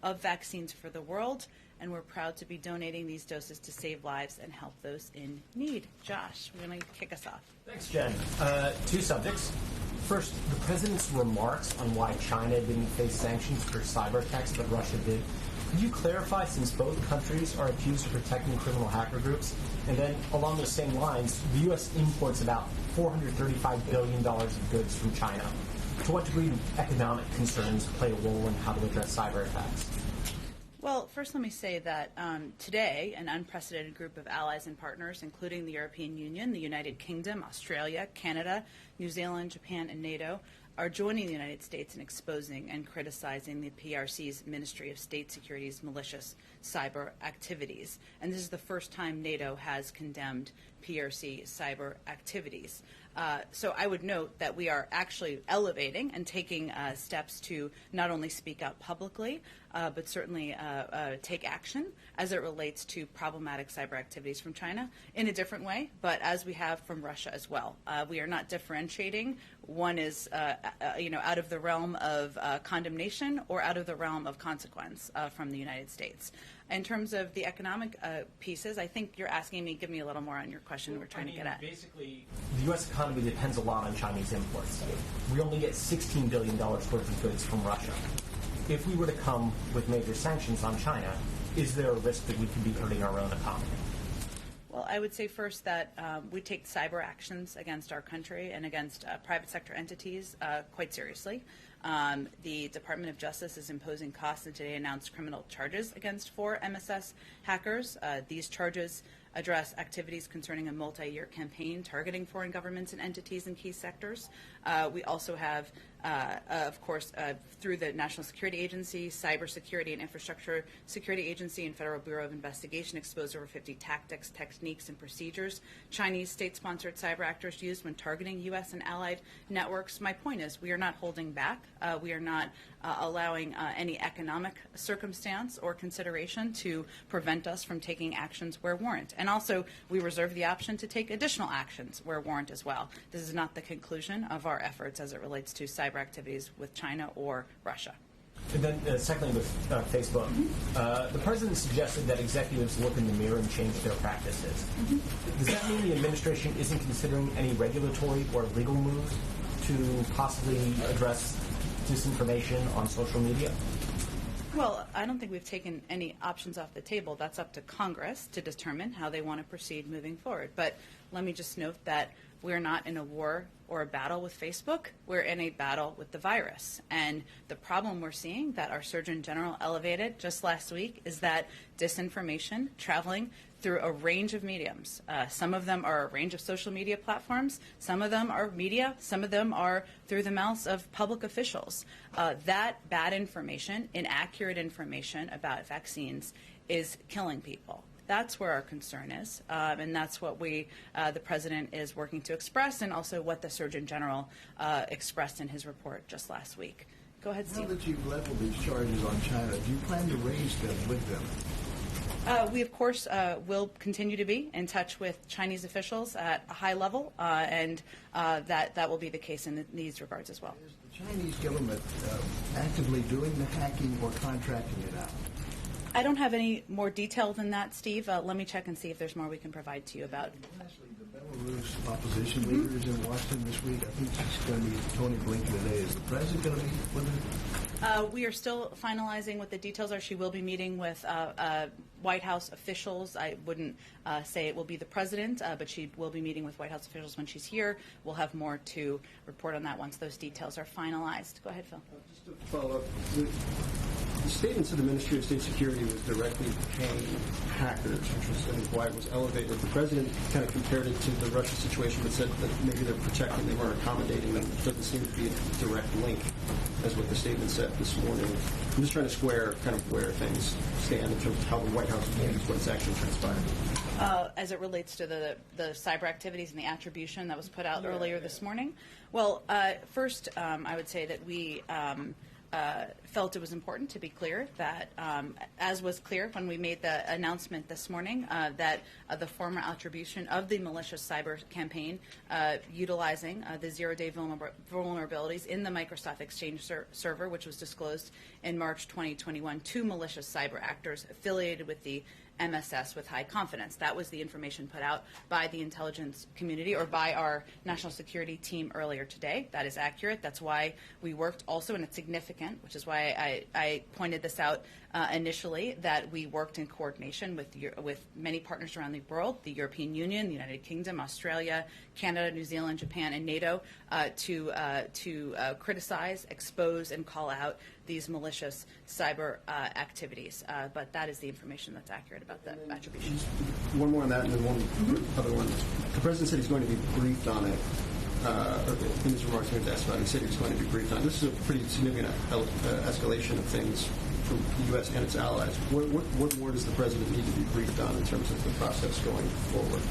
of vaccines for the world, and we're proud to be donating these doses to save lives and help those in need. Josh, we're going to kick us off. Thanks, Jen. Two subjects. First, the president's remarks on why China didn't face sanctions for cyber attacks but Russia did. Could you clarify, since both countries are accused of protecting criminal hacker groups? And then, along those same lines, the U.S. imports about $435 billion of goods from China. To what degree do economic concerns play a role in how to address cyber attacks? Well, first let me say that today an unprecedented group of allies and partners, including the European Union, the United Kingdom, Australia, Canada, New Zealand, Japan, and NATO, are joining the United States in exposing and criticizing the PRC's Ministry of State Security's malicious cyber activities. And this is the first time NATO has condemned PRC cyber activities. So I would note that we are actually elevating and taking steps to not only speak out publicly, but certainly take action as it relates to problematic cyber activities from China in a different way, but as we have from Russia as well. We are not differentiating. One is, out of the realm of condemnation or out of the realm of consequence from the United States. In terms of the economic pieces, I think you're asking me, give me a little more on your question we're trying to get at. Basically, the U.S. economy depends a lot on Chinese imports. We only get $16 billion worth of goods from Russia. If we were to come with major sanctions on China, is there a risk that we could be hurting our own economy? Well, I would say first that we take cyber actions against our country and against private sector entities quite seriously. The Department of Justice is imposing costs and today announced criminal charges against 4 MSS hackers. These charges address activities concerning a multi-year campaign targeting foreign governments and entities in key sectors. We also have, of course, through the National Security Agency, Cybersecurity and Infrastructure Security Agency, and Federal Bureau of Investigation, exposed over 50 tactics, techniques, and procedures Chinese state-sponsored cyber actors used when targeting U.S. and allied networks. My point is we are not holding back. We are not allowing any economic circumstance or consideration to prevent us from taking actions where warrant. And also, we reserve the option to take additional actions where warrant as well. This is not the conclusion of our efforts as it relates to cyber activities with China or Russia. And then, secondly, with Facebook, the president suggested that executives look in the mirror and change their practices. Does that mean the administration isn't considering any regulatory or legal moves to possibly address disinformation on social media? Well, I don't think we've taken any options off the table. That's up to Congress to determine how they want to proceed moving forward. But let me just note that we're not in a war or a battle with Facebook. We're in a battle with the virus. And the problem we're seeing that our Surgeon General elevated just last week is that disinformation traveling through a range of mediums. Some of them are a range of social media platforms. Some of them are media. Some of them are through the mouths of public officials. That bad information, inaccurate information about vaccines is killing people. That's where our concern is, and that's what the president is working to express, and also what the Surgeon General expressed in his report just last week. Go ahead, Steve. Now that you've leveled these charges on China, do you plan to raise them with them? We, of course, will continue to be in touch with Chinese officials at a high level, and that will be the case in these regards as well. Is the Chinese government actively doing the hacking or contracting it out? I don't have any more detail than that, Steve. Let me check and see if there's more we can provide to you about. Lastly, the Belarus opposition leader is in Washington this week. I think she's going to meet Tony Blinken today. Is the president going to meet with her? We are still finalizing what the details are. She will be meeting with White House officials. I wouldn't say it will be the president, but she will be meeting with White House officials when she's here. We'll have more to report on that once those details are finalized. Go ahead, Phil. Just to follow up, the statements of the Ministry of State Security was directly paying hackers, which was, I think, why it was elevated. The president kind of compared it to the Russia situation, but said that maybe they're protecting, they weren't accommodating them. It doesn't seem to be a direct link, as what the statement said this morning. I'm just trying to square kind of where things stand in terms of how the White House views what's actually transpired. As it relates to the cyber activities and the attribution that was put out earlier this morning? Well, first, I would say that we felt it was important to be clear that, as was clear when we made the announcement this morning, that the former attribution of the malicious cyber campaign utilizing the zero-day vulnerabilities in the Microsoft Exchange server, which was disclosed in March 2021, to malicious cyber actors affiliated with the MSS with high confidence. That was the information put out by the intelligence community or by our national security team earlier today. That is accurate. That's why we worked also, and it's significant, which is why I pointed this out initially, that we worked in coordination with many partners around the world, the European Union, the United Kingdom, Australia, Canada, New Zealand, Japan, and NATO, to criticize, expose, and call out these malicious cyber activities. But that is the information that's accurate about the attributions. One more on that, and then one other one. The president said he's going to be briefed on it. In his remarks, he was asked about it. He said he was going to be briefed on it. This is a pretty significant escalation of things from the U.S. and its allies. What more does the president need to be briefed on in terms of the process going forward?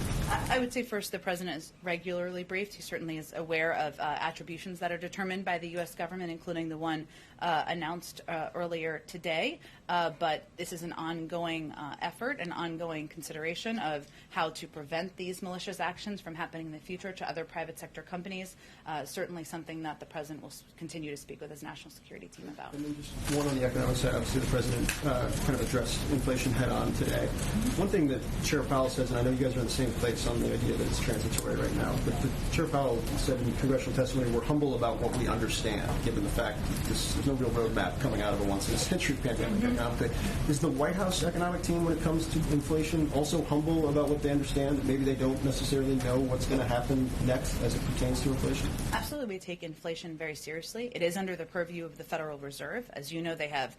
I would say first, the president is regularly briefed. He certainly is aware of attributions that are determined by the U.S. government, including the one announced earlier today. But this is an ongoing effort, an ongoing consideration of how to prevent these malicious actions from happening in the future to other private sector companies. Certainly something that the president will continue to speak with his national security team about. And then just one on the economic side. Obviously, the president kind of addressed inflation head-on today. One thing that Chair Powell says, and I know you guys are in the same place on the idea that it's transitory right now, but Chair Powell said in congressional testimony, we're humble about what we understand, given the fact that there's no real roadmap coming out of a once-in-a-century pandemic economic. Is the White House economic team, when it comes to inflation, also humble about what they understand, that maybe they don't necessarily know what's going to happen next as it pertains to inflation? Absolutely. We take inflation very seriously. It is under the purview of the Federal Reserve. As you know, they have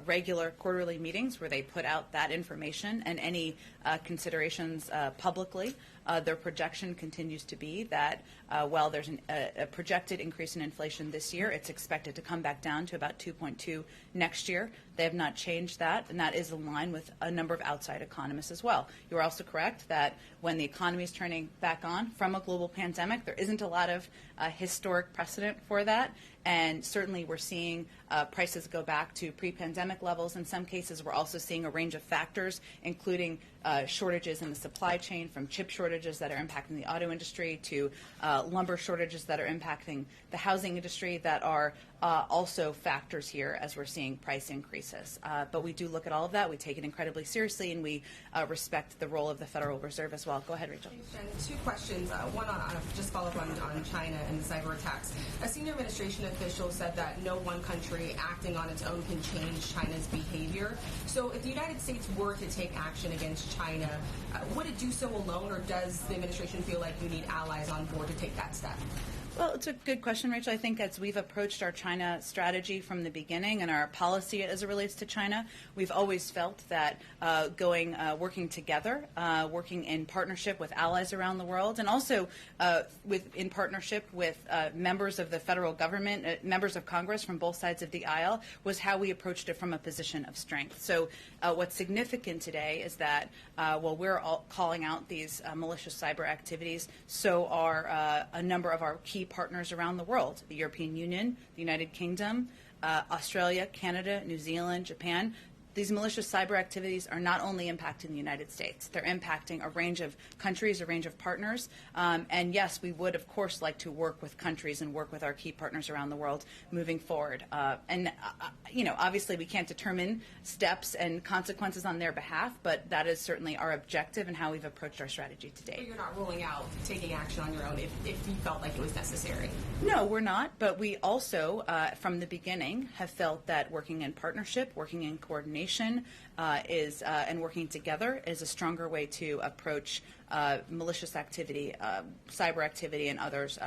regular quarterly meetings where they put out that information and any considerations publicly. Their projection continues to be that while there's a projected increase in inflation this year, it's expected to come back down to about 2.2 next year. They have not changed that, and that is in line with a number of outside economists as well. You are also correct that when the economy is turning back on from a global pandemic, there isn't a lot of historic precedent for that. And certainly we're seeing prices go back to pre-pandemic levels. In some cases, we're also seeing a range of factors, including shortages in the supply chain, from chip shortages that are impacting the auto industry to lumber shortages that are impacting the housing industry, that are also factors here as we're seeing price increases. But we do look at all of that. We take it incredibly seriously, and we respect the role of the Federal Reserve as well. Go ahead, Rachel. Thanks, Jen. Two questions. One on just follow up on China and the cyber attacks. A senior administration official said that no one country acting on its own can change China's behavior. So if the United States were to take action against China, would it do so alone, or does the administration feel like you need allies on board to take that step? Well, it's a good question, Rachel. I think as we've approached our China strategy from the beginning and our policy as it relates to China, we've always felt that working together, working in partnership with allies around the world, and also in partnership with members of the federal government, members of Congress from both sides of the aisle, was how we approached it from a position of strength. So what's significant today is that while we're all calling out these malicious cyber activities, so are a number of our key partners around the world: the European Union, the United Kingdom, Australia, Canada, New Zealand, Japan. These malicious cyber activities are not only impacting the United States, they're impacting a range of countries, a range of partners. And yes, we would, of course, like to work with countries and work with our key partners around the world moving forward. Obviously we can't determine steps and consequences on their behalf, but that is certainly our objective and how we've approached our strategy to date. So you're not ruling out taking action on your own if you felt like it was necessary? No, we're not. But we also, from the beginning, have felt that working in partnership, working in coordination, and working together is a stronger way to approach malicious activity, cyber activity, and others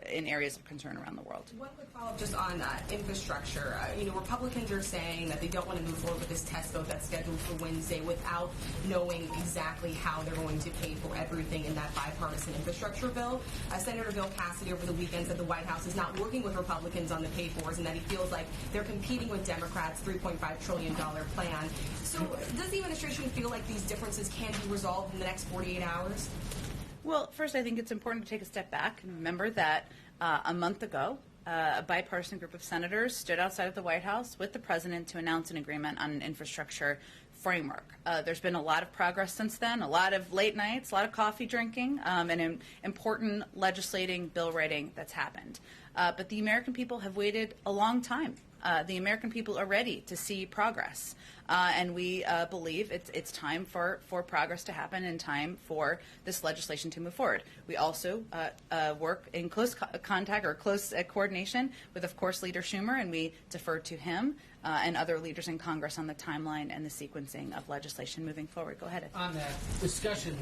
in areas of concern around the world. One quick follow-up just on infrastructure. Republicans are saying that they don't want to move forward with this test vote that's scheduled for Wednesday without knowing exactly how they're going to pay for everything in that bipartisan infrastructure bill. Senator Bill Cassidy over the weekend said the White House is not working with Republicans on the pay-fors and that he feels like they're competing with Democrats' $3.5 trillion plan. So does the administration feel like these differences can be resolved in the next 48 hours? Well, first, I think it's important to take a step back and remember that a month ago, a bipartisan group of senators stood outside of the White House with the president to announce an agreement on an infrastructure framework. There's been a lot of progress since then, a lot of late nights, a lot of coffee drinking, and important legislating, bill writing that's happened. But the American people have waited a long time. The American people are ready to see progress, and we believe it's time for progress to happen and time for this legislation to move forward. We also work in close contact or close coordination with, of course, Leader Schumer, and we defer to him and other leaders in Congress on the timeline and the sequencing of legislation moving forward. Go ahead, Ed. On that discussion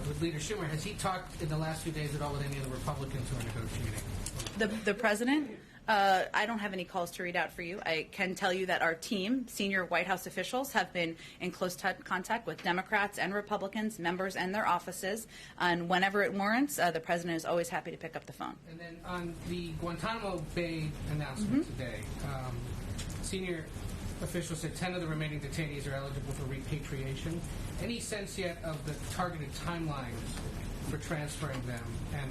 with Leader Schumer, has he talked in the last few days at all with any of the Republicans who are negotiating? The president? I don't have any calls to read out for you. I can tell you that our team, senior White House officials, have been in close contact with Democrats and Republicans, members and their offices, and whenever it warrants, the president is always happy to pick up the phone. And then on the Guantanamo Bay announcement today, senior officials said 10 of the remaining detainees are eligible for repatriation. Any sense yet of the targeted timelines for transferring them? And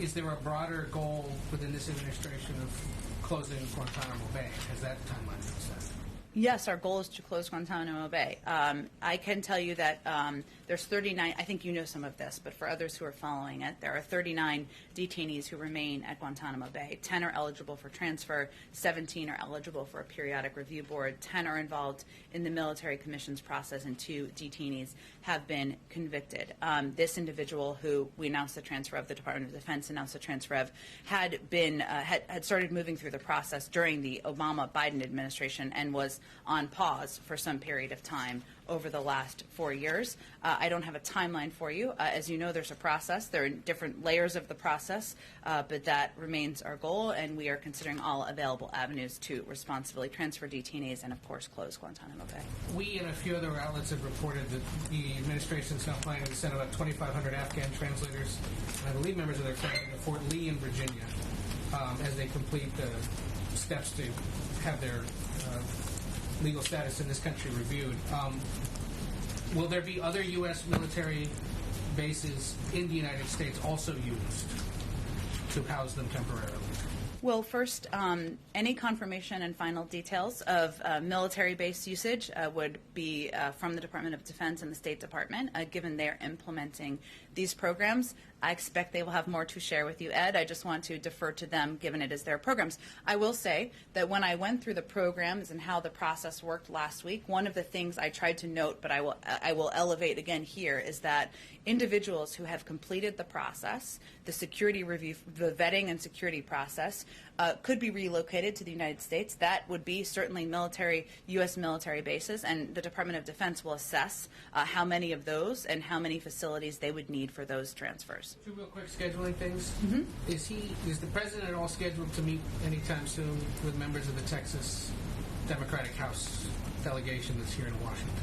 is there a broader goal within this administration of closing Guantanamo Bay? Has that timeline been set? Yes, our goal is to close Guantanamo Bay. I can tell you that there's 39, I think you know some of this, but for others who are following it, there are 39 detainees who remain at Guantanamo Bay. 10 are eligible for transfer, 17 are eligible for a periodic review board, 10 are involved in the military commissions process, and 2 detainees have been convicted. This individual who we announced the transfer of, the Department of Defense announced the transfer of, had started moving through the process during the Obama-Biden administration and was on pause for some period of time over the last 4 years. I don't have a timeline for you. As you know, there's a process. There are different layers of the process, but that remains our goal, and we are considering all available avenues to responsibly transfer detainees and, of course, close Guantanamo Bay. We and a few other outlets have reported that the administration is now planning to send about 2,500 Afghan translators, and I believe members of their family, to Fort Lee in Virginia as they complete the steps to have their legal status in this country reviewed. Will there be other U.S. military bases in the United States also used to house them temporarily? Well, first, any confirmation and final details of military base usage would be from the Department of Defense and the State Department, given they're implementing these programs. I expect they will have more to share with you, Ed. I just want to defer to them, given it is their programs. I will say that when I went through the programs and how the process worked last week, one of the things I tried to note, but I will elevate again here, is that individuals who have completed the process, the security review, the vetting and security process, could be relocated to the United States. That would be certainly U.S. military bases, and the Department of Defense will assess how many of those and how many facilities they would need for those transfers. Two real quick scheduling things. Is the president at all scheduled to meet anytime soon with members of the Texas Democratic House delegation that's here in Washington?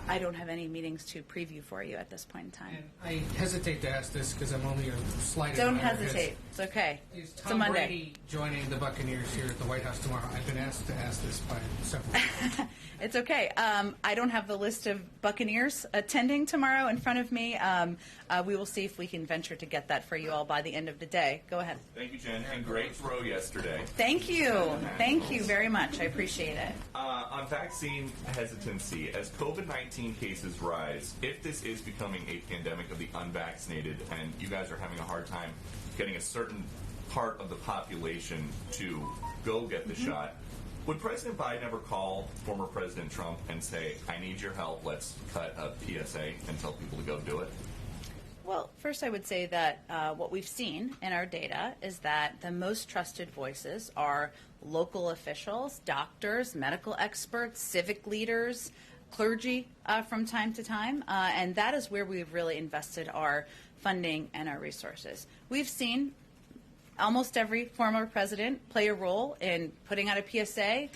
I don't have any meetings to preview for you at this point in time. And I hesitate to ask this because I'm only a slight. Don't hesitate. It's okay. Is It's a Tom Monday. Brady joining the Buccaneers here at the White House tomorrow? I've been asked to ask this by several people. It's okay. I don't have the list of Buccaneers attending tomorrow in front of me. We will see if we can venture to get that for you all by the end of the day. Go ahead. Thank you, Jen. And great throw yesterday. Thank you. Thank you very much. I appreciate it. On vaccine hesitancy, as COVID-19 cases rise, if this is becoming a pandemic of the unvaccinated and you guys are having a hard time getting a certain part of the population to go get the shot, would President Biden ever call former President Trump and say, I need your help, let's cut a PSA and tell people to go do it? Well, first I would say that what we've seen in our data is that the most trusted voices are local officials, doctors, medical experts, civic leaders, clergy from time to time, and that is where we've really invested our funding and our resources. We've seen almost every former president play a role in putting out a PSA,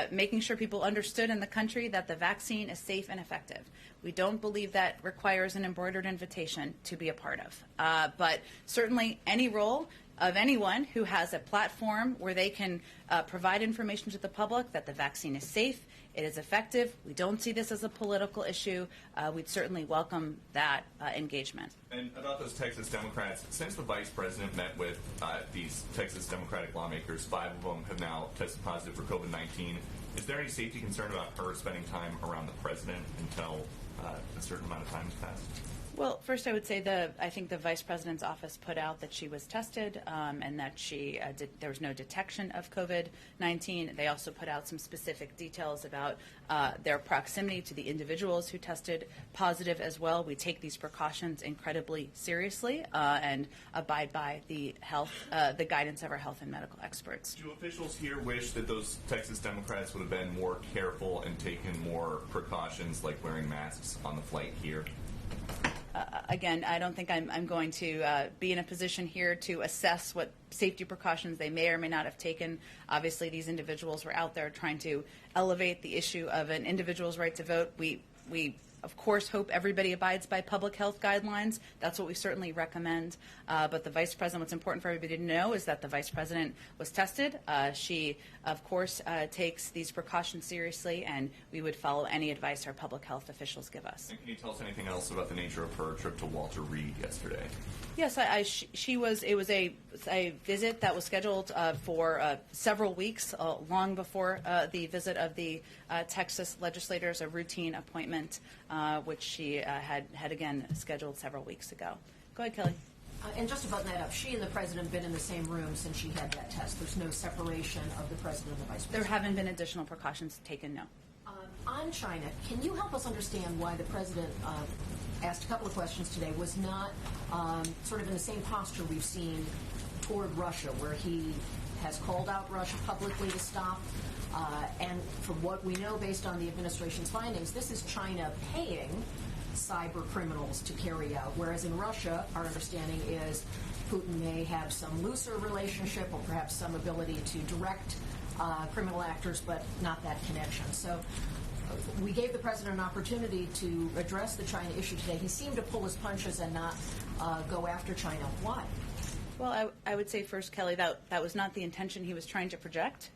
making sure people understood in the country that the vaccine is safe and effective. We don't believe that requires an embroidered invitation to be a part of. But certainly any role of anyone who has a platform where they can provide information to the public that the vaccine is safe, it is effective. We don't see this as a political issue. We'd certainly welcome that engagement. And about those Texas Democrats, since the vice president met with these Texas Democratic lawmakers, 5 of them have now tested positive for COVID-19. Is there any safety concern about her spending time around the president until a certain amount of time has passed? Well, first I would say I think the Vice President's office put out that she was tested and that there was no detection of COVID-19. They also put out some specific details about their proximity to the individuals who tested positive as well. We take these precautions incredibly seriously and abide by the guidance of our health and medical experts. Do officials here wish that those Texas Democrats would have been more careful and taken more precautions, like wearing masks on the flight here? Again, I don't think I'm going to be in a position here to assess what safety precautions they may or may not have taken. Obviously, these individuals were out there trying to elevate the issue of an individual's right to vote. We of course, hope everybody abides by public health guidelines. That's what we certainly recommend. But the Vice President, what's important for everybody to know is that the Vice President was tested. She, of course, takes these precautions seriously, and we would follow any advice our public health officials give us. And can you tell us anything else about the nature of her trip to Walter Reed yesterday? Yes, it was a visit that was scheduled for several weeks, long before the visit of the Texas legislators, a routine appointment, which she had again scheduled several weeks ago. Go ahead, Kelly. And just to button that up, she and the president have been in the same room since she had that test. There's no separation of the president and the vice There president. haven't been additional precautions taken, no. On China, can you help us understand why the president asked a couple of questions today, was not sort of in the same posture we've seen toward Russia, where he has called out Russia publicly to stop, and from what we know based on the administration's findings, this is China paying cyber criminals to carry out, whereas in Russia, our understanding is Putin may have some looser relationship or perhaps some ability to direct criminal actors, but not that connection. So we gave the president an opportunity to address the China issue today. He seemed to pull his punches and not go after China. Why? Well, I would say first, Kelly, that was not the intention he was trying to project.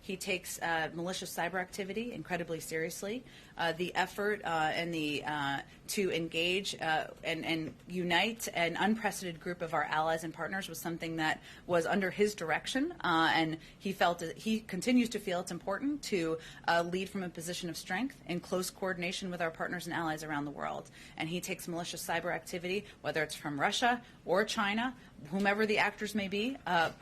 He takes malicious cyber activity incredibly seriously. The effort and to engage and unite an unprecedented group of our allies and partners was something that was under his direction, and he continues to feel it's important to lead from a position of strength in close coordination with our partners and allies around the world. And he takes malicious cyber activity, whether it's from Russia or China, whomever the actors may be,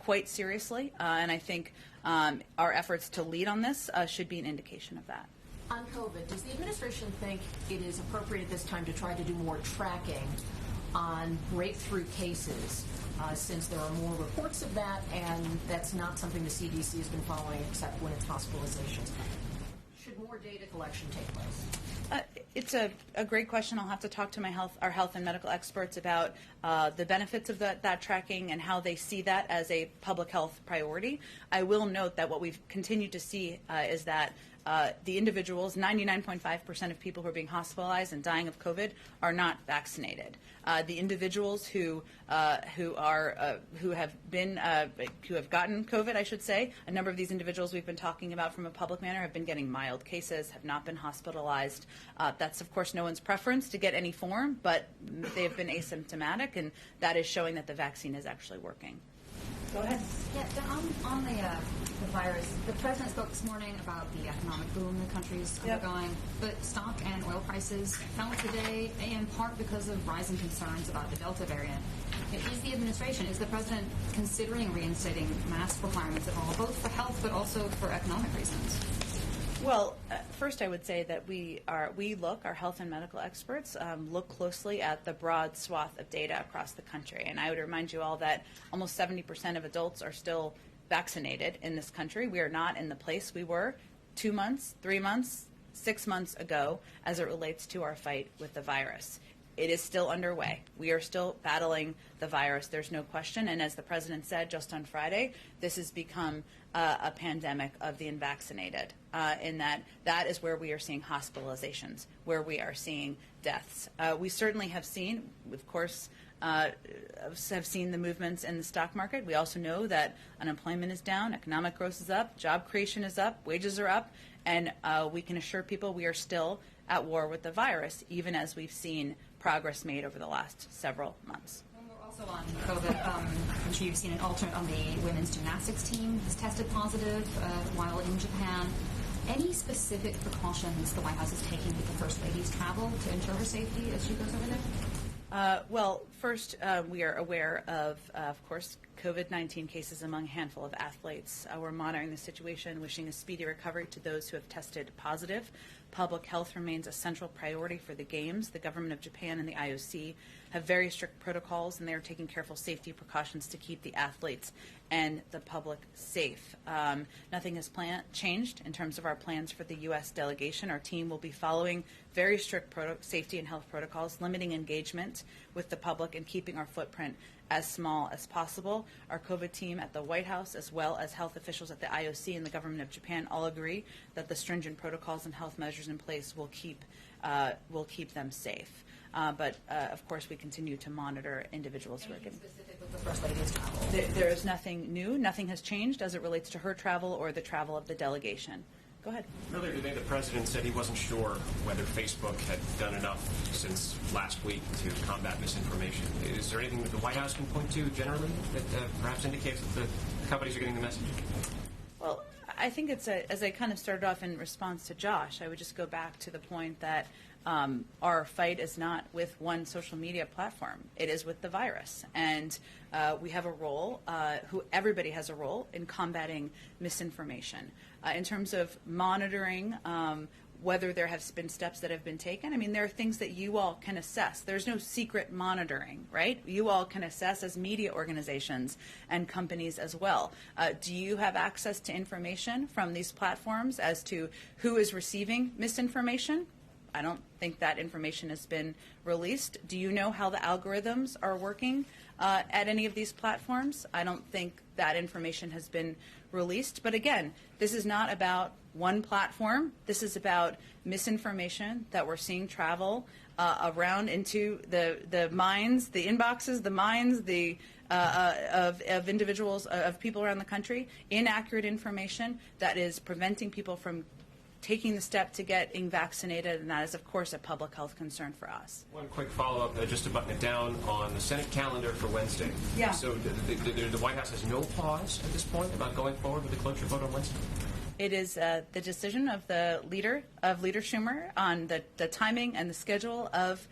quite seriously. And I think our efforts to lead on this should be an indication of that. On COVID, does the administration think it is appropriate at this time to try to do more tracking on breakthrough cases, since there are more reports of that, and that's not something the CDC has been following except when it's hospitalizations? Should more data collection take place? It's a great question. I'll have to talk to our health and medical experts about the benefits of that tracking and how they see that as a public health priority. I will note that what we've continued to see is that the individuals, 99.5% of people who are being hospitalized and dying of COVID are not vaccinated. The individuals who have gotten COVID, I should say, a number of these individuals we've been talking about from a public manner have been getting mild cases, have not been hospitalized. That's, of course, no one's preference to get any form, but they've been asymptomatic, and that is showing that the vaccine is actually working. Go ahead. Yeah, on the virus, the president spoke this morning about the economic boom the country's undergoing, but stock and oil prices fell today in part because of rising concerns about the Delta variant. Is the administration, is the president considering reinstating mask requirements at all, both for health but also for economic reasons? Well, first I would say that our health and medical experts look closely at the broad swath of data across the country. And I would remind you all that almost 70% of adults are still vaccinated in this country. We are not in the place we were 2 months, 3 months, 6 months ago as it relates to our fight with the virus. It is still underway. We are still battling the virus. There's no question. And as the president said just on Friday, this has become a pandemic of the unvaccinated, in that is where we are seeing hospitalizations, where we are seeing deaths. We certainly have seen, of course, have seen the movements in the stock market. We also know that unemployment is down, economic growth is up, job creation is up, wages are up, and we can assure people we are still at war with the virus, even as we've seen progress made over the last several months. We're also on COVID. I'm sure you've seen an alternate on the women's gymnastics team has tested positive while in Japan. Any specific precautions the White House is taking with the First Lady's travel to ensure her safety as she goes over there? Well, first, we are aware of course, COVID-19 cases among a handful of athletes. We're monitoring the situation, wishing a speedy recovery to those who have tested positive. Public health remains a central priority for the Games. The government of Japan and the IOC have very strict protocols, and they are taking careful safety precautions to keep the athletes and the public safe. Nothing has changed in terms of our plans for the U.S. delegation. Our team will be following very strict safety and health protocols, limiting engagement with the public and keeping our footprint as small as possible. Our COVID team at the White House, as well as health officials at the IOC and the government of Japan, all agree that the stringent protocols and health measures in place will keep them safe. But of course, we continue to monitor individuals who are getting Specific with the First Lady's travel? There is nothing new. Nothing has changed as it relates to her travel or the travel of the delegation. Go ahead. Earlier today, the president said he wasn't sure whether Facebook had done enough since last week to combat misinformation. Is there anything that the White House can point to generally that perhaps indicates that the companies are getting the message? Well, I think it's as I kind of started off in response to Josh, I would just go back to the point that our fight is not with one social media platform. It is with the virus. And we have a role, everybody has a role in combating misinformation. In terms of monitoring whether there have been steps that have been taken, I mean, there are things that you all can assess. There's no secret monitoring, right? You all can assess as media organizations and companies as well. Do you have access to information from these platforms as to who is receiving misinformation? I don't think that information has been released. Do you know how the algorithms are working at any of these platforms? I don't think that information has been released. But again, this is not about one platform. This is about misinformation that we're seeing travel around into the minds, the inboxes, the minds, of individuals, of people around the country. Inaccurate information that is preventing people from taking the step to getting vaccinated, and that is, of course, a public health concern for us. One quick follow-up, just to button it down, on the Senate calendar for Wednesday. Yeah. So the White House has no pause at this point about going forward with the cloture vote on Wednesday? It is the decision of the Leader Schumer on the timing and the schedule of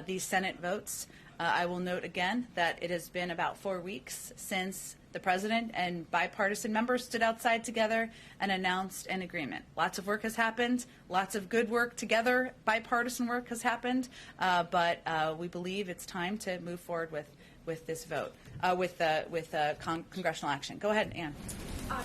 these Senate votes. I will note again that it has been about 4 weeks since the president and bipartisan members stood outside together and announced an agreement. Lots of work has happened. Lots of good work together. Bipartisan work has happened. But we believe it's time to move forward with this vote, with congressional action. Go ahead, Ann.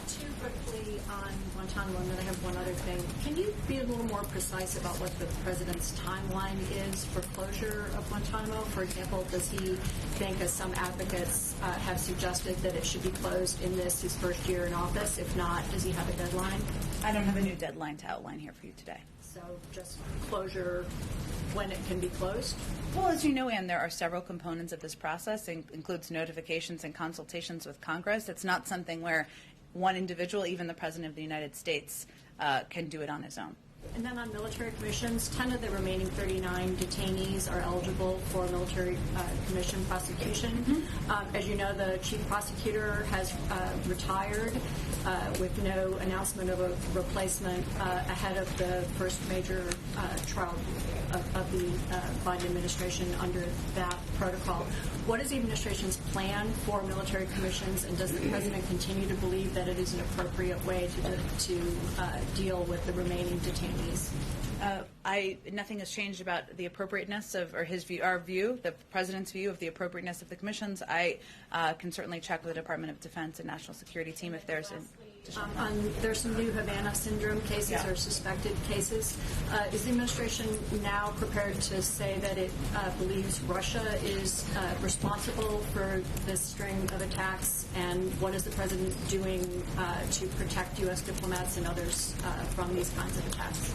Too quickly on Guantanamo, and then I have one other thing. Can you be a little more precise about what the president's timeline is for closure of Guantanamo? For example, does he think, as some advocates have suggested, that it should be closed in his first year in office? If not, does he have a deadline? I don't have a new deadline to outline here for you today. So just closure when it can be closed? Well, as you know, Ann, there are several components of this process. It includes notifications and consultations with Congress. It's not something where one individual, even the President of the United States, can do it on his own. And then on military commissions, 10 of the remaining 39 detainees are eligible for military commission prosecution. Mm-hmm. As you know, the chief prosecutor has retired with no announcement of a replacement ahead of the first major trial of the Biden administration under that protocol. What is the administration's plan for military commissions, and does the president continue to believe that it is an appropriate way to deal with the remaining detainees? Nothing has changed about the appropriateness of, or his view, our view, the president's view of the appropriateness of the commissions. I can certainly check with the Department of Defense and National Security team if there's there's some new Havana syndrome cases or suspected cases. Is the administration now prepared to say that it believes Russia is responsible for this string of attacks? And what is the president doing to protect U.S. diplomats and others from these kinds of attacks?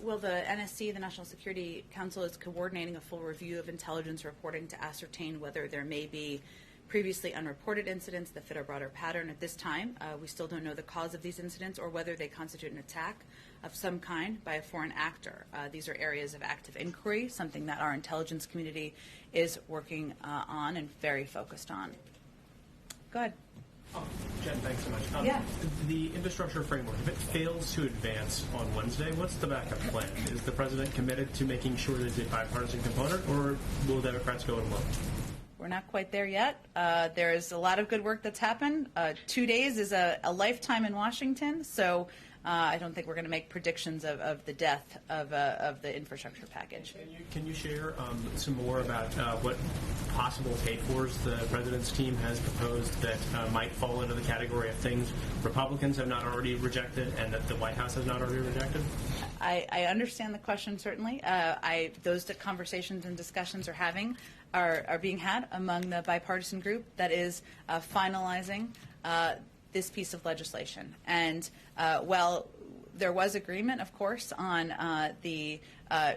Well, the NSC, the National Security Council, is coordinating a full review of intelligence reporting to ascertain whether there may be previously unreported incidents that fit a broader pattern. At this time, we still don't know the cause of these incidents or whether they constitute an attack of some kind by a foreign actor. These are areas of active inquiry, something that our intelligence community is working on and very focused on. Go ahead. Oh, Jen, thanks so much. Yeah. The infrastructure framework, if it fails to advance on Wednesday, what's the backup plan? Is the president committed to making sure there's a bipartisan component, or will Democrats go it alone? We're not quite there yet. There's a lot of good work that's happened. 2 days is a lifetime in Washington, so I don't think we're going to make predictions of the death of the infrastructure package. Can you share some more about what possible pay-fors the president's team has proposed that might fall into the category of things Republicans have not already rejected and that the White House has not already rejected? I understand the question, certainly. Those conversations and discussions are being had among the bipartisan group that is finalizing this piece of legislation. And while there was agreement, of course, on the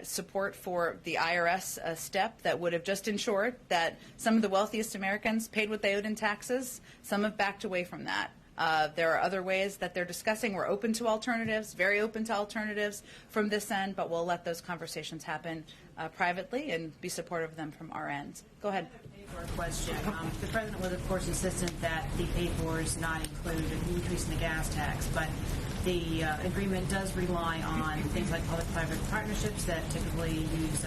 support for the IRS step that would have just ensured that some of the wealthiest Americans paid what they owed in taxes, some have backed away from that. There are other ways that they're discussing. We're open to alternatives, very open to alternatives from this end, but we'll let those conversations happen privately and be supportive of them from our end. Go ahead. Question. The president was, of course, insistent that the pay-fors not include an increase in the gas tax, but the agreement does rely on things like public-private partnerships that typically use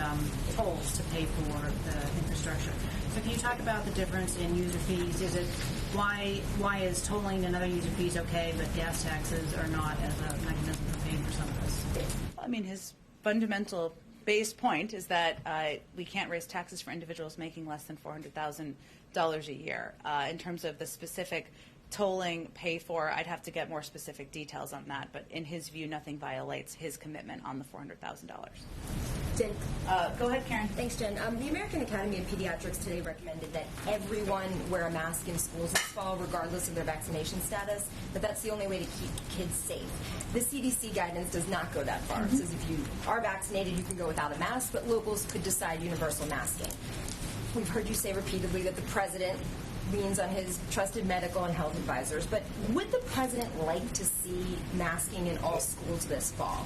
tolls to pay for the infrastructure. So can you talk about the difference in user fees? Is it why is tolling and other user fees okay, but gas taxes are not as a mechanism for paying for some of this? I mean, his fundamental base point is that we can't raise taxes for individuals making less than $400,000 a year. In terms of the specific tolling pay for, I'd have to get more specific details on that, but in his view, nothing violates his commitment on the $400,000. Jen. Go ahead, Karen. Thanks, Jen. The American Academy of Pediatrics today recommended that everyone wear a mask in schools this fall, regardless of their vaccination status, but that's the only way to keep kids safe. The CDC guidance does not go that far. It says if you are vaccinated, you can go without a mask, but locals could decide universal masking. We've heard you say repeatedly that the president leans on his trusted medical and health advisors, but would the president like to see masking in all schools this fall?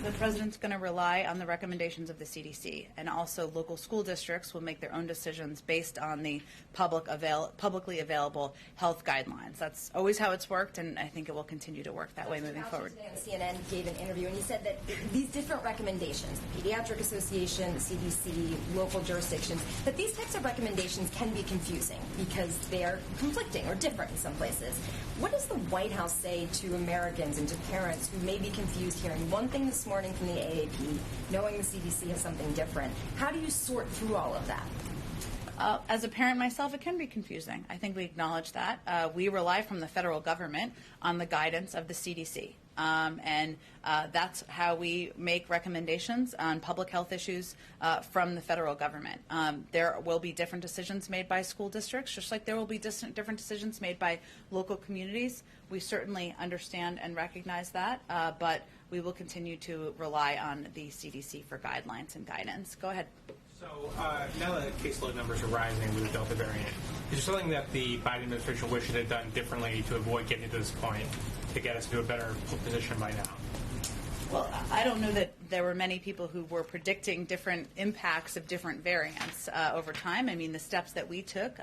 The president's going to rely on the recommendations of the CDC, and also local school districts will make their own decisions based on the publicly available health guidelines. That's always how it's worked, and I think it will continue to work that way moving forward. CNN gave an interview, and he said that these different recommendations, the Pediatric Association, the CDC, local jurisdictions, that these types of recommendations can be confusing because they are conflicting or different in some places. What does the White House say to Americans and to parents who may be confused hearing one thing this morning from the AAP, knowing the CDC has something different? How do you sort through all of that? As a parent myself, it can be confusing. I think we acknowledge that. We rely from the federal government on the guidance of the CDC. And that's how we make recommendations on public health issues from the federal government. There will be different decisions made by school districts, just like there will be different decisions made by local communities. We certainly understand and recognize that, but we will continue to rely on the CDC for guidelines and guidance. Go ahead. So now that caseload numbers are rising with the Delta variant, is there something that the Biden administration wished it had done differently to avoid getting to this point to get us to a better position by now? Well, I don't know that there were many people who were predicting different impacts of different variants over time. I mean, the steps that we took,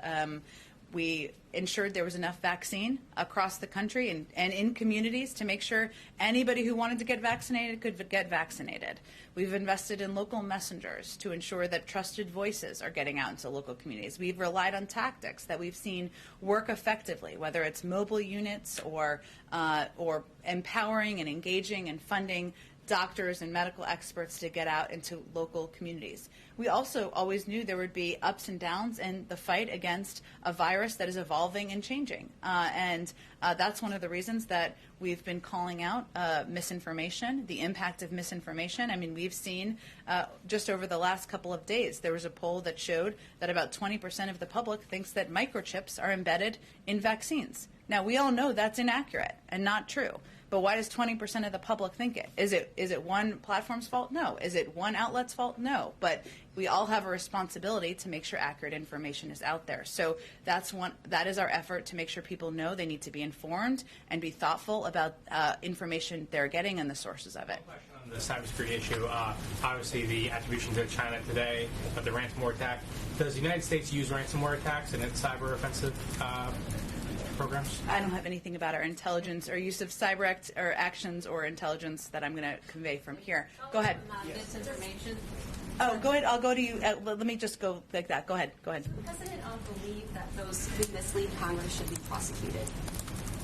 we ensured there was enough vaccine across the country and in communities to make sure anybody who wanted to get vaccinated could get vaccinated. We've invested in local messengers to ensure that trusted voices are getting out into local communities. We've relied on tactics that we've seen work effectively, whether it's mobile units or empowering and engaging and funding doctors and medical experts to get out into local communities. We also always knew there would be ups and downs in the fight against a virus that is evolving and changing. And that's one of the reasons that we've been calling out misinformation, the impact of misinformation. I mean, we've seen just over the last couple of days, there was a poll that showed that about 20% of the public thinks that microchips are embedded in vaccines. Now, we all know that's inaccurate and not true. But why does 20% of the public think it? Is it one platform's fault? No. Is it one outlet's fault? No. But we all have a responsibility to make sure accurate information is out there. So that is our effort to make sure people know they need to be informed and be thoughtful about information they're getting and the sources of it. On the cybersecurity issue, obviously the attribution to China today of the ransomware attack. Does the United States use ransomware attacks in its cyber offensive programs? I don't have anything about our intelligence or use of cyber actions or intelligence that I'm going to convey from here. Go ahead. Misinformation. Oh, go ahead. I'll go to you. Let me just go like that. Go ahead. Go ahead. Does the President believe that those who mislead Congress should be prosecuted?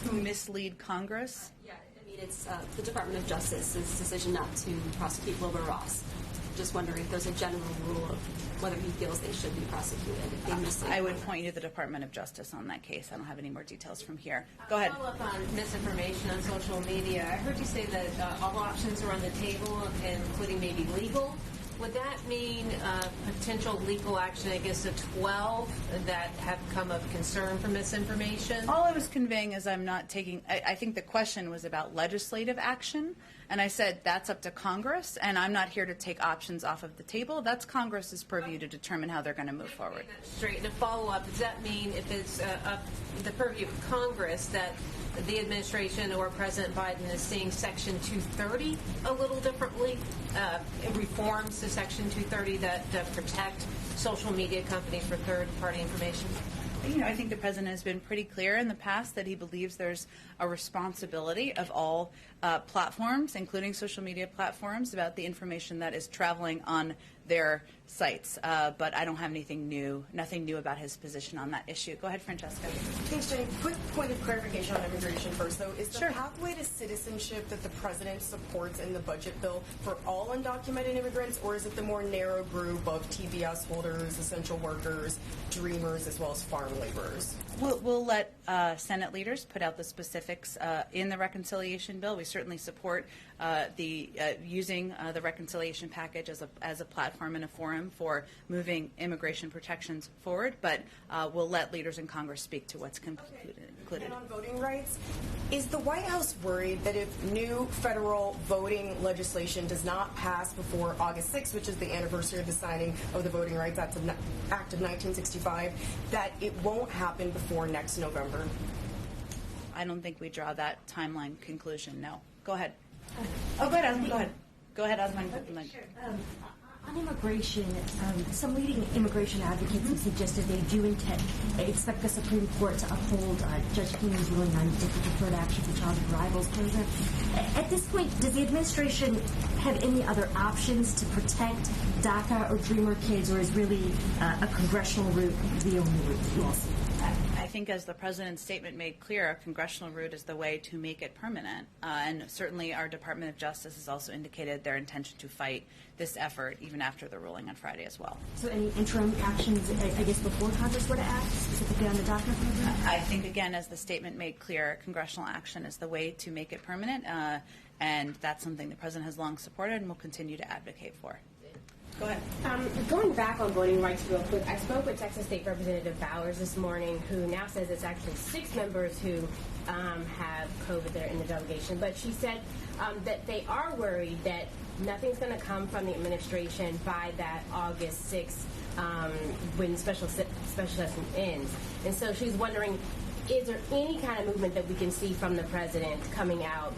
Who mislead Congress? Yeah, I mean, it's the Department of Justice's decision not to prosecute Wilbur Ross. Just wondering if there's a general rule of whether he feels they should be prosecuted if they mislead I would Congress. point you to the Department of Justice on that case. I don't have any more details from here. Go ahead. Follow up on misinformation on social media. I heard you say that all options are on the table, including maybe legal. Would that mean potential legal action against the 12 that have come of concern for misinformation? All I was conveying is I'm not taking, I think the question was about legislative action, and I said that's up to Congress, and I'm not here to take options off of the table. That's Congress's purview to determine how they're going to move forward. Straight. And a follow-up, does that mean if it's up the purview of Congress that the administration or President Biden is seeing Section 230 a little differently, reforms to Section 230 that protect social media companies for third-party information? You know, I think the president has been pretty clear in the past that he believes there's a responsibility of all platforms, including social media platforms, about the information that is traveling on their sites. But I don't have nothing new about his position on that issue. Go ahead, Francesca. Thanks, Jenny. Quick point of clarification on immigration first, though. Is the Sure. pathway to citizenship that the president supports in the budget bill for all undocumented immigrants, or is it the more narrow group of TPS holders, essential workers, dreamers, as well as farm laborers? We'll let Senate leaders put out the specifics in the reconciliation bill. We certainly support using the reconciliation package as a platform and a forum for moving immigration protections forward, but we'll let leaders in Congress speak to what's included. And on voting rights, is the White House worried that if new federal voting legislation does not pass before August 6th, which is the anniversary of the signing of the Voting Rights Act of 1965, that it won't happen before next November? I don't think we draw that timeline conclusion, no. Go ahead. Oh, go ahead, Osman. Go ahead. Go ahead, Osman. On immigration, some leading immigration advocates have suggested they do expect the Supreme Court to uphold Judge Keenan's ruling on deferred action for child arrivals program. At this point, does the administration have any other options to protect DACA or Dreamer kids, or is really a congressional route the only route that you all see? I think, as the president's statement made clear, a congressional route is the way to make it permanent. And certainly our Department of Justice has also indicated their intention to fight this effort even after the ruling on Friday as well. So any interim actions, I guess, before Congress were to act, specifically on the DACA program? I think, again, as the statement made clear, congressional action is the way to make it permanent. And that's something the president has long supported and will continue to advocate for. Go ahead. Going back on voting rights real quick, I spoke with Texas State Representative Bowers this morning, who now says it's actually 6 members who have COVID there in the delegation. But she said that they are worried that nothing's going to come from the administration by that August 6th when special session ends. And so she's wondering, is there any kind of movement that we can see from the president coming out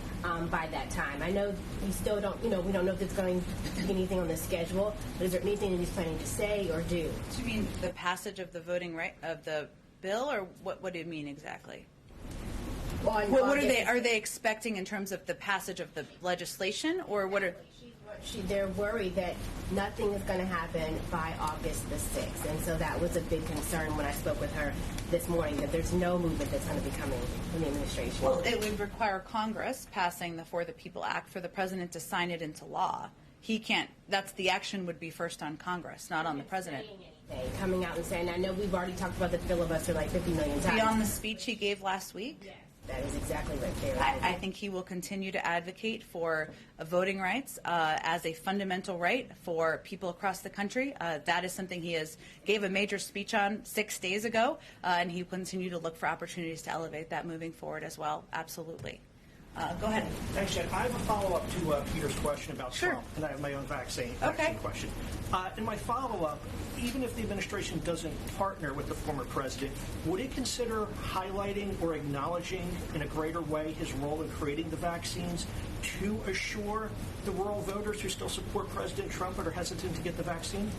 by that time? I know we still don't, we don't know if there's going to be anything on the schedule, but is there anything that he's planning to say or do? Do you mean the passage of the voting right of the bill, or what do you mean exactly? What are they expecting in terms of the passage of the legislation, or what are? They're worried that nothing is going to happen by August the 6th. And so that was a big concern when I spoke with her this morning, that there's no movement that's going to be coming from the administration. Well, it would require Congress passing the For the People Act for the president to sign it into law. He can't, the action would be first on Congress, not on the president. Coming out and saying, I know we've already talked about the filibuster like 50 million times. Beyond the speech he gave last week? Yes. That is exactly right there. I think he will continue to advocate for voting rights as a fundamental right for people across the country. That is something he gave a major speech on 6 days ago, and he will continue to look for opportunities to elevate that moving forward as well. Absolutely. Go ahead. Thanks, Jen. I have a follow-up to Peter's question about Trump, and I have my own vaccine question. In my follow-up, even if the administration doesn't partner with the former president, would it consider highlighting or acknowledging in a greater way his role in creating the vaccines to assure the rural voters who still support President Trump but are hesitant to get the vaccine?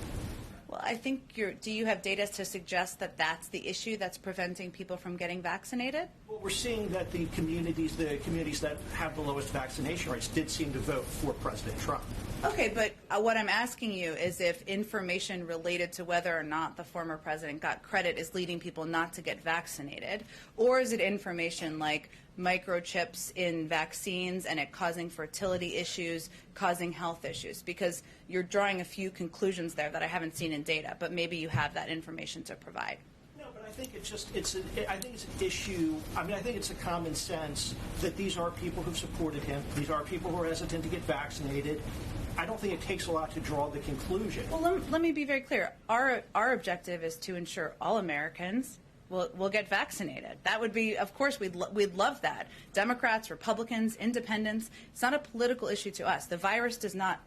Well, I think do you have data to suggest that that's the issue that's preventing people from getting vaccinated? Well, we're seeing that the communities that have the lowest vaccination rates did seem to vote for President Trump. Okay, but what I'm asking you is if information related to whether or not the former president got credit is leading people not to get vaccinated, or is it information like microchips in vaccines and it causing fertility issues, causing health issues? Because you're drawing a few conclusions there that I haven't seen in data, but maybe you have that information to provide. No, but I think it's an issue. I mean, I think it's a common sense that these are people who've supported him. These are people who are hesitant to get vaccinated. I don't think it takes a lot to draw the conclusion. Well, let me be very clear. Our objective is to ensure all Americans will get vaccinated. That would be, of course, we'd love that. Democrats, Republicans, independents. It's not a political issue to us. The virus does not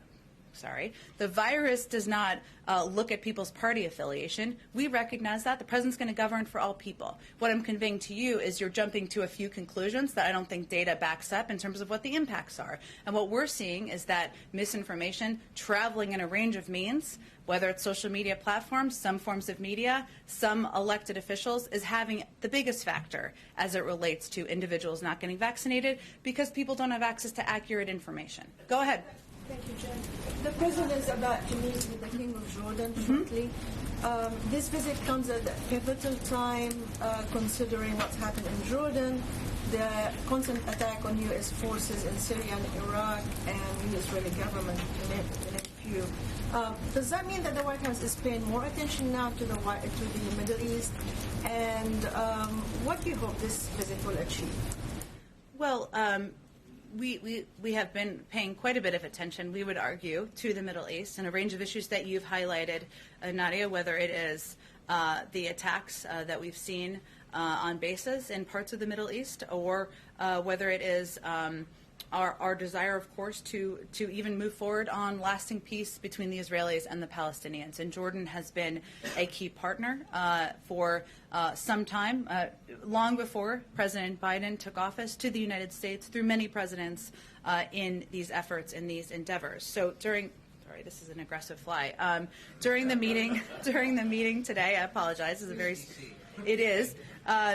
look at people's party affiliation. We recognize that. The president's going to govern for all people. What I'm conveying to you is you're jumping to a few conclusions that I don't think data backs up in terms of what the impacts are. And what we're seeing is that misinformation traveling in a range of means, whether it's social media platforms, some forms of media, some elected officials, is having the biggest factor as it relates to individuals not getting vaccinated because people don't have access to accurate information. Go ahead. Thank you, Jen. The president is about to meet with the King of Jordan shortly. This visit comes at a pivotal time, considering what's happened in Jordan, the constant attack on U.S. forces in Syria and Iraq, and the Israeli government, to name a few. Does that mean that the White House is paying more attention now to the Middle East? And what do you hope this visit will achieve? Well, we have been paying quite a bit of attention, we would argue, to the Middle East and a range of issues that you've highlighted, Nadia, whether it is the attacks that we've seen on bases in parts of the Middle East, or whether it is our desire, of course, to even move forward on lasting peace between the Israelis and the Palestinians. And Jordan has been a key partner for some time, long before President Biden took office, to the United States, through many presidents in these efforts, in these endeavors. So sorry, this is an aggressive fly. During the meeting today, I apologize. It is.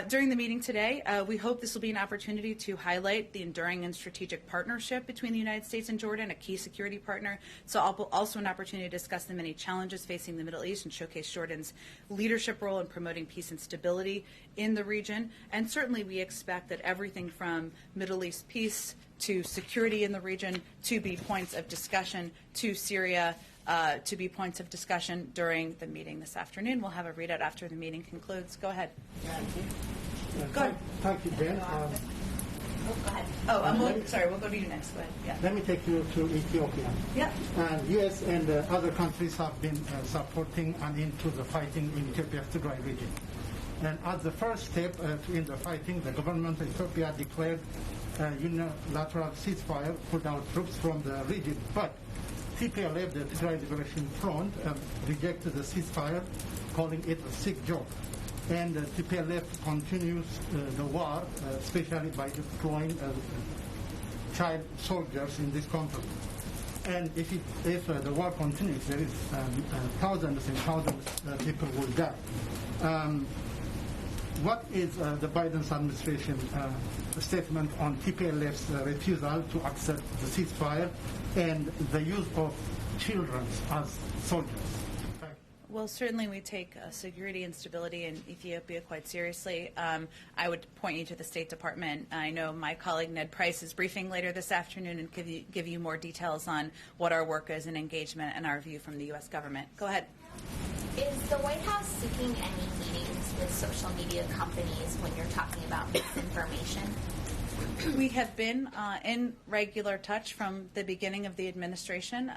During the meeting today, we hope this will be an opportunity to highlight the enduring and strategic partnership between the United States and Jordan, a key security partner. So also an opportunity to discuss the many challenges facing the Middle East and showcase Jordan's leadership role in promoting peace and stability in the region. And certainly we expect that everything from Middle East peace to security in the region to be points of discussion, to Syria, to be points of discussion during the meeting this afternoon. We'll have a readout after the meeting concludes. Go ahead. Go ahead. Thank you, Jen. Go ahead. We'll go to you next. Go ahead. Yeah. Let me take you to Ethiopia. Yeah. And U.S. and other countries have been supporting and into the fighting in Ethiopia's Tigray region. And as the first step to end the fighting, the government of Ethiopia declared a unilateral ceasefire, pulled out troops from the region. But TPLF, the Tigray Liberation Front, rejected the ceasefire, calling it a sick joke. And TPLF continues the war, especially by deploying child soldiers in this conflict. And if the war continues, there is thousands and thousands of people will die. What is the Biden administration statement on TPLF's refusal to accept the ceasefire and the use of children as soldiers? Well, certainly we take security and stability in Ethiopia quite seriously. I would point you to the State Department. I know my colleague Ned Price is briefing later this afternoon and give you more details on what our work is in engagement and our view from the U.S. government. Go ahead. Is the White House seeking any meetings with social media companies when you're talking about misinformation? We have been in regular touch from the beginning of the administration,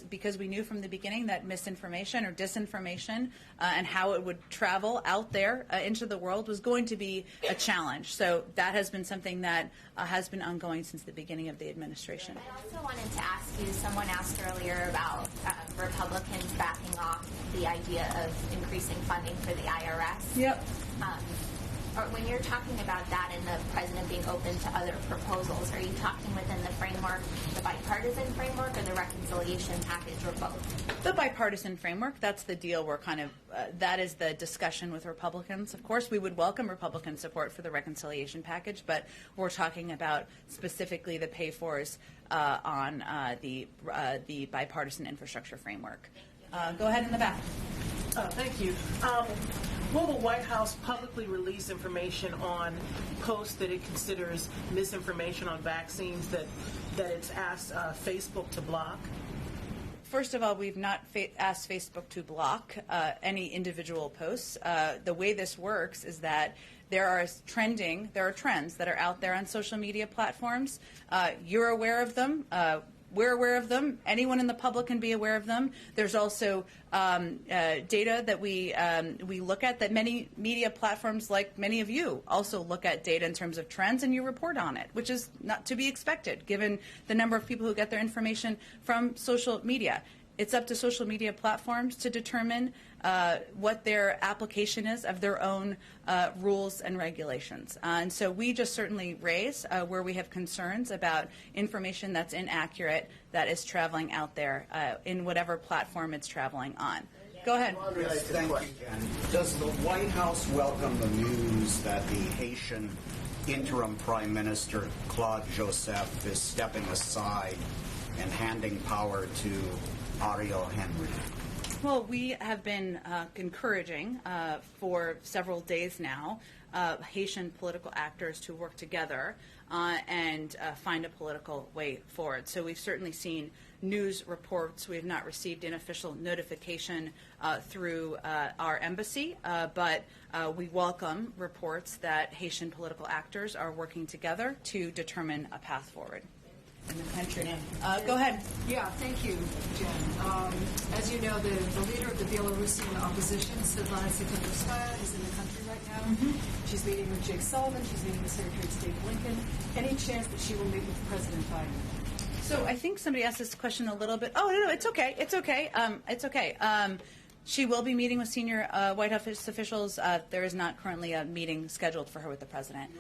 because we knew from the beginning that misinformation or disinformation and how it would travel out there into the world was going to be a challenge. So that has been something that has been ongoing since the beginning of the administration. I also wanted to ask you, someone asked earlier about Republicans backing off the idea of increasing funding for the IRS. Yep. Or when you're talking about that and the president being open to other proposals, are you talking within the framework, the bipartisan framework, or the reconciliation package, or both? The bipartisan framework, that's the deal. We're kind of, that is the discussion with Republicans. Of course, we would welcome Republican support for the reconciliation package, but we're talking about specifically the pay-fors on the bipartisan infrastructure framework. Go ahead in the back. Thank you. Will the White House publicly release information on posts that it considers misinformation on vaccines that it's asked Facebook to block? First of all, we've not asked Facebook to block any individual posts. The way this works is that there are trends that are out there on social media platforms. You're aware of them. We're aware of them. Anyone in the public can be aware of them. There's also data that we look at, that many media platforms, like many of you, also look at data in terms of trends, and you report on it, which is not to be expected given the number of people who get their information from social media. It's up to social media platforms to determine what their application is of their own rules and regulations. And so we just certainly raise where we have concerns about information that's inaccurate that is traveling out there in whatever platform it's traveling on. Go ahead. Yes, thank you, Jen. Does the White House welcome the news that the Haitian interim Prime Minister Claude Joseph is stepping aside and handing power to Ariel Henry? Well, we have been encouraging for several days now Haitian political actors to work together and find a political way forward. So we've certainly seen news reports. We have not received an official notification through our embassy, but we welcome reports that Haitian political actors are working together to determine a path forward in the country. Go ahead. Yeah, thank you, Jen. As you know, the leader of the Belarusian opposition, Svetlana Tikhanovskaya, is in the country right now. She's meeting with Jake Sullivan. She's meeting with Secretary of State Blinken. Any chance that she will meet with President Biden? So I think somebody asked this question a little bit. Oh, no, it's okay. It's okay. It's okay. She will be meeting with senior White House officials. There is not currently a meeting scheduled for her with the president.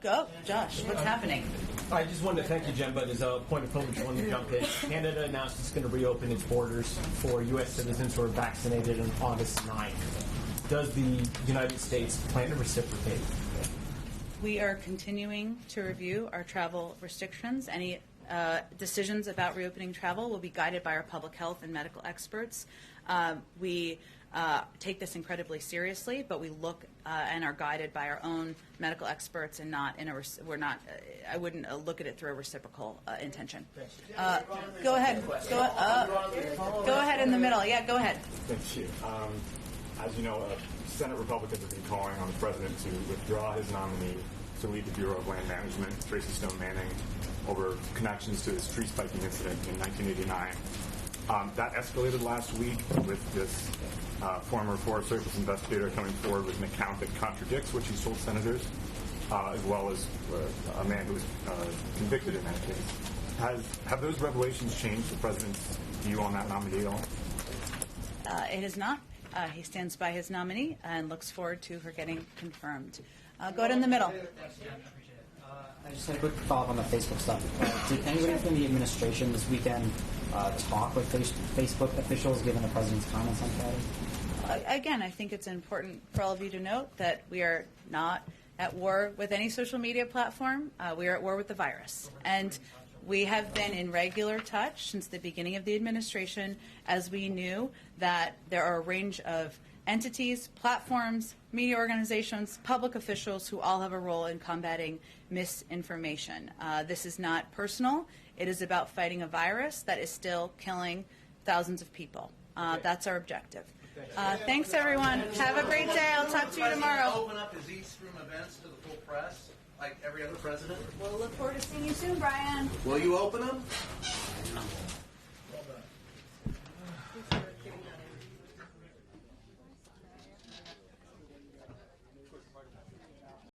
Go, Josh. What's happening? I just wanted to thank you, Jen, but as a point of privilege, I wanted to jump in. Canada announced it's going to reopen its borders for U.S. citizens who are vaccinated on August 9th. Does the United States plan to reciprocate? We are continuing to review our travel restrictions. Any decisions about reopening travel will be guided by our public health and medical experts. We take this incredibly seriously, but we look and are guided by our own medical experts, and not in a I wouldn't look at it through a reciprocal intention. Go ahead. Go ahead in the middle. Yeah, go ahead. Thank you. As you know, Senate Republicans have been calling on the president to withdraw his nominee to lead the Bureau of Land Management, Tracy Stone Manning, over connections to this tree spiking incident in 1989. That escalated last week with this former Forest Service investigator coming forward with an account that contradicts what she told senators, as well as a man who was convicted in that case. Have those revelations changed the president's view on that nominee at all? It has not. He stands by his nominee and looks forward to her getting confirmed. Go ahead in the middle. I just had a quick follow-up on the Facebook stuff. Did anybody from the administration this weekend talk with Facebook officials given the president's comments on Friday? Again, I think it's important for all of you to note that we are not at war with any social media platform. We are at war with the virus. And we have been in regular touch since the beginning of the administration, as we knew that there are a range of entities, platforms, media organizations, public officials who all have a role in combating misinformation. This is not personal. It is about fighting a virus that is still killing thousands of people. That's our objective. Thanks, everyone. Have a great day. I'll talk to you tomorrow. Open up his East Room events to the full press. like every other president? We'll look forward to seeing you soon, Brian. Will you open them?